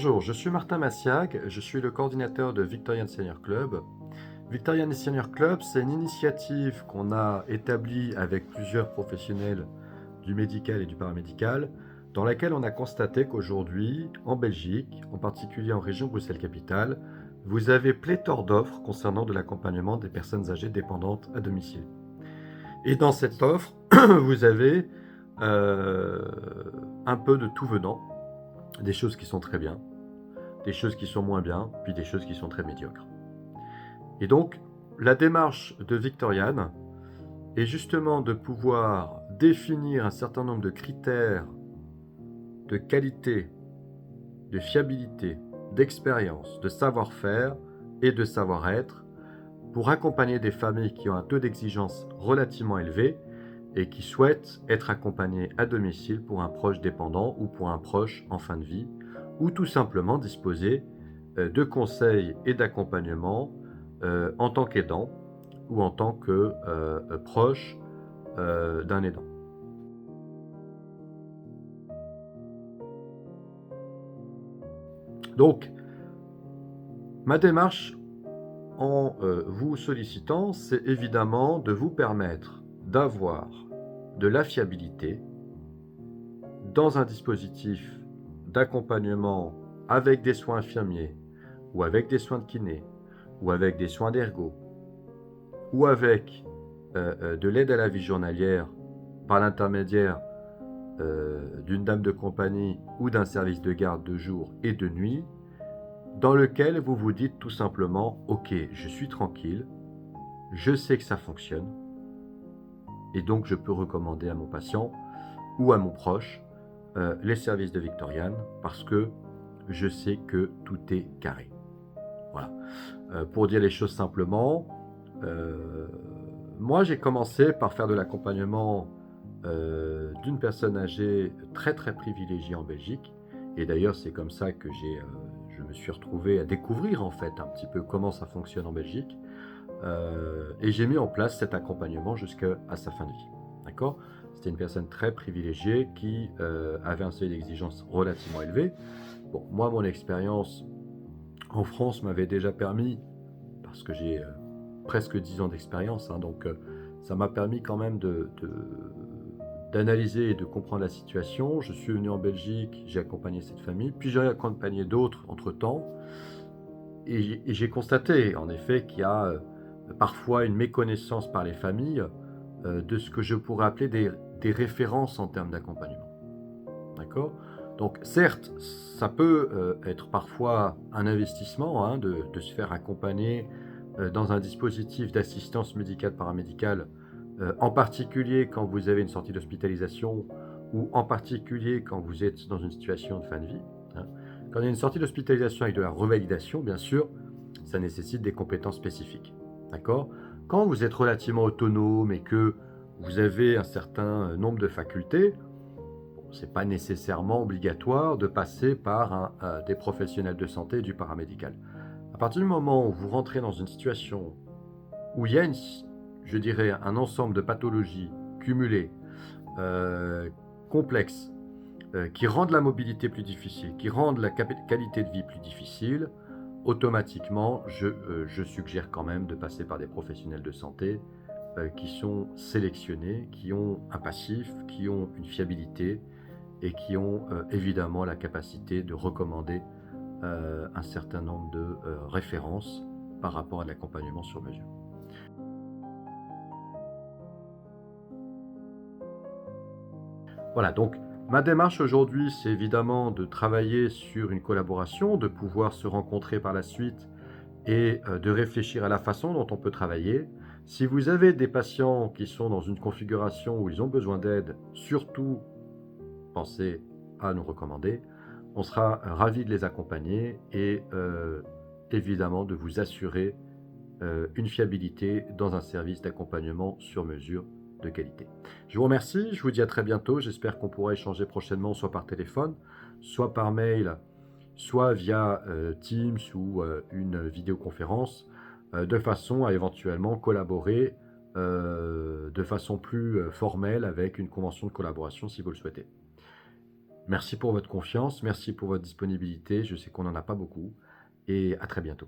Bonjour, je suis Martin Massiag, je suis le coordinateur de Victorian Senior Club. Victorian Senior Club, c'est une initiative qu'on a établie avec plusieurs professionnels du médical et du paramédical, dans laquelle on a constaté qu'aujourd'hui, en Belgique, en particulier en région Bruxelles-Capitale, vous avez pléthore d'offres concernant de l'accompagnement des personnes âgées dépendantes à domicile. Et dans cette offre, vous avez un peu de tout venant, des choses qui sont très bien, des choses qui sont moins bien, puis des choses qui sont très médiocres. Et donc, la démarche de Victorian est justement de pouvoir définir un certain nombre de critères de qualité, de fiabilité, d'expérience, de savoir-faire et de savoir-être pour accompagner des familles qui ont un taux d'exigence relativement élevé et qui souhaitent être accompagnées à domicile pour un proche dépendant ou pour un proche en fin de vie, ou tout simplement disposer de conseils et d'accompagnement en tant qu'aidant ou en tant que proche d'un aidant. Donc, ma démarche en vous sollicitant, c'est évidemment de vous permettre d'avoir de la fiabilité dans un dispositif d'accompagnement avec des soins infirmiers, ou avec des soins de kiné, ou avec des soins d'ergo, ou avec de l'aide à la vie journalière par l'intermédiaire d'une dame de compagnie ou d'un service de garde de jour et de nuit, dans lequel vous vous dites tout simplement « Ok, je suis tranquille, je sais que ça fonctionne, et donc je peux recommander à mon patient ou à mon proche les services de Victorian parce que je sais que tout est carré. » Voilà. Pour dire les choses simplement, moi j'ai commencé par faire de l'accompagnement d'une personne âgée très très privilégiée en Belgique. Et d'ailleurs c'est comme ça que je me suis retrouvé à découvrir en fait un petit peu comment ça fonctionne en Belgique. Et j'ai mis en place cet accompagnement jusqu'à sa fin de vie. D'accord ? C'était une personne très privilégiée qui avait un seuil d'exigence relativement élevé. Bon, moi, mon expérience en France m'avait déjà permis, parce que j'ai presque 10 ans d'expérience, hein, donc ça m'a permis quand même d'analyser et de comprendre la situation. Je suis venu en Belgique, j'ai accompagné cette famille, puis j'ai accompagné d'autres entre-temps, et j'ai constaté en effet qu'il y a parfois une méconnaissance par les familles de ce que je pourrais appeler des références en termes d'accompagnement. D'accord ? Donc certes, ça peut être parfois un investissement hein, de se faire accompagner dans un dispositif d'assistance médicale paramédicale, en particulier quand vous avez une sortie d'hospitalisation ou en particulier quand vous êtes dans une situation de fin de vie. Hein. Quand il y a une sortie d'hospitalisation avec de la revalidation, bien sûr, ça nécessite des compétences spécifiques. D'accord ? Quand vous êtes relativement autonome et que vous avez un certain nombre de facultés, ce n'est pas nécessairement obligatoire de passer par des professionnels de santé et du paramédical. À partir du moment où vous rentrez dans une situation où il y a, je dirais, un ensemble de pathologies cumulées, complexes, qui rendent la mobilité plus difficile, qui rendent la qualité de vie plus difficile, automatiquement, je suggère quand même de passer par des professionnels de santé qui sont sélectionnés, qui ont un passif, qui ont une fiabilité et qui ont évidemment la capacité de recommander un certain nombre de références par rapport à l'accompagnement sur mesure. Voilà, donc ma démarche aujourd'hui, c'est évidemment de travailler sur une collaboration, de pouvoir se rencontrer par la suite et de réfléchir à la façon dont on peut travailler. Si vous avez des patients qui sont dans une configuration où ils ont besoin d'aide, surtout pensez à nous recommander. On sera ravis de les accompagner et évidemment de vous assurer une fiabilité dans un service d'accompagnement sur mesure de qualité. Je vous remercie, je vous dis à très bientôt. J'espère qu'on pourra échanger prochainement, soit par téléphone, soit par mail, soit via Teams ou une vidéoconférence, de façon à éventuellement collaborer de façon plus formelle avec une convention de collaboration si vous le souhaitez. Merci pour votre confiance, merci pour votre disponibilité. Je sais qu'on n'en a pas beaucoup et à très bientôt.